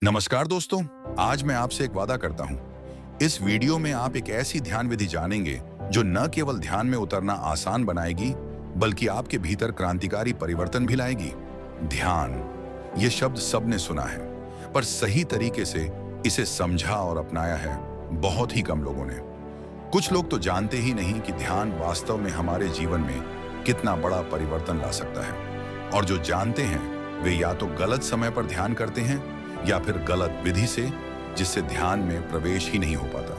नमस्कार दोस्तों, आज मैं आपसे एक वादा करता हूं। इस वीडियो में आप एक ऐसी ध्यान विधि जानेंगे जो न केवल ध्यान में उतरना आसान बनाएगी, बल्कि आपके भीतर क्रांतिकारी परिवर्तन भी लाएगी। ध्यान, ये शब्द सबने सुना है, पर सही तरीके से इसे समझा और अपनाया है बहुत ही कम लोगों ने। कुछ लोग तो जानते ही नहीं कि ध्यान वास्तव में हमारे जीवन में कितना बड़ा परिवर्तन ला सकता है। और जो जानते हैं वे या तो गलत समय पर ध्यान करते हैं या फिर गलत विधि से, जिससे ध्यान में प्रवेश ही नहीं हो पाता।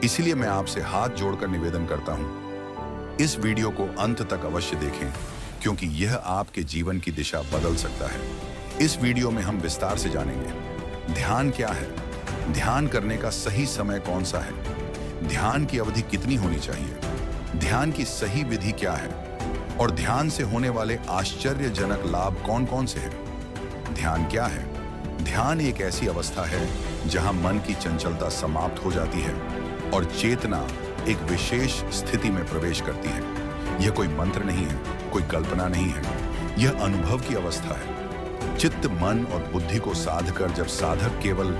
इसलिए मैं आपसे हाथ जोड़कर निवेदन करता हूं, इस वीडियो को अंत तक अवश्य देखें, क्योंकि यह आपके जीवन की दिशा बदल सकता है। इस वीडियो में हम विस्तार से जानेंगे ध्यान क्या है, ध्यान करने का सही समय कौन सा है, ध्यान की अवधि कितनी होनी चाहिए, ध्यान की सही विधि क्या है और ध्यान से होने वाले आश्चर्यजनक लाभ कौन कौन से हैं। ध्यान क्या है? ध्यान एक ऐसी अवस्था है जहां मन की चंचलता समाप्त हो जाती है और चेतना एक विशेष स्थिति में प्रवेश करती है। यह कोई मंत्र नहीं है, कोई कल्पना नहीं है, यह अनुभव की अवस्था है। चित्त, मन और बुद्धि को साधकर जब साधक केवल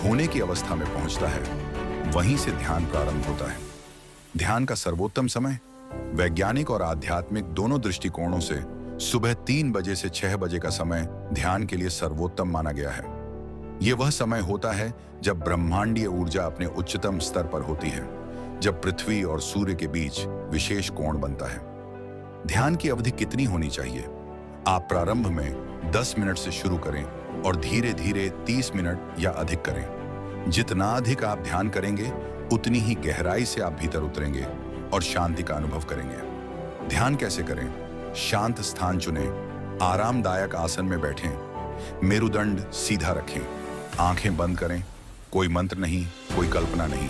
होने की अवस्था में पहुंचता है, वहीं से ध्यान प्रारंभ होता है। ध्यान का सर्वोत्तम समय वैज्ञानिक और आध्यात्मिक दोनों दृष्टिकोणों से सुबह 3 बजे से 6 बजे का समय ध्यान के लिए सर्वोत्तम माना गया है। यह वह समय होता है जब ब्रह्मांडीय ऊर्जा अपने उच्चतम स्तर पर होती है, जब पृथ्वी और सूर्य के बीच विशेष कोण बनता है। ध्यान की अवधि कितनी होनी चाहिए? आप प्रारंभ में 10 मिनट से शुरू करें और धीरे धीरे 30 मिनट या अधिक करें। जितना अधिक आप ध्यान करेंगे, उतनी ही गहराई से आप भीतर उतरेंगे और शांति का अनुभव करेंगे। ध्यान कैसे करें? शांत स्थान चुनें, आरामदायक आसन में बैठें, मेरुदंड सीधा रखें, आंखें बंद करें। कोई मंत्र नहीं, कोई कल्पना नहीं,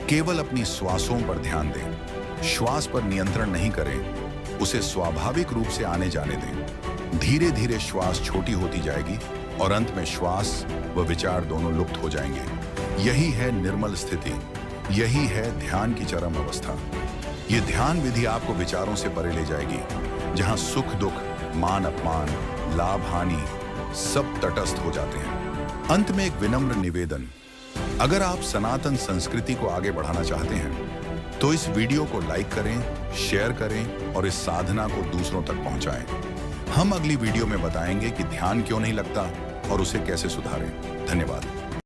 केवल अपनी श्वासों पर ध्यान दें। श्वास पर नियंत्रण नहीं करें, उसे स्वाभाविक रूप से आने जाने दें। धीरे धीरे श्वास छोटी होती जाएगी और अंत में श्वास व विचार दोनों लुप्त हो जाएंगे। यही है निर्मल स्थिति, यही है ध्यान की चरम अवस्था। ये ध्यान विधि आपको विचारों से परे ले जाएगी, जहां सुख दुख, मान अपमान, लाभ हानि सब तटस्थ हो जाते हैं। अंत में एक विनम्र निवेदन, अगर आप सनातन संस्कृति को आगे बढ़ाना चाहते हैं तो इस वीडियो को लाइक करें, शेयर करें और इस साधना को दूसरों तक पहुंचाएं। हम अगली वीडियो में बताएंगे कि ध्यान क्यों नहीं लगता और उसे कैसे सुधारें। धन्यवाद।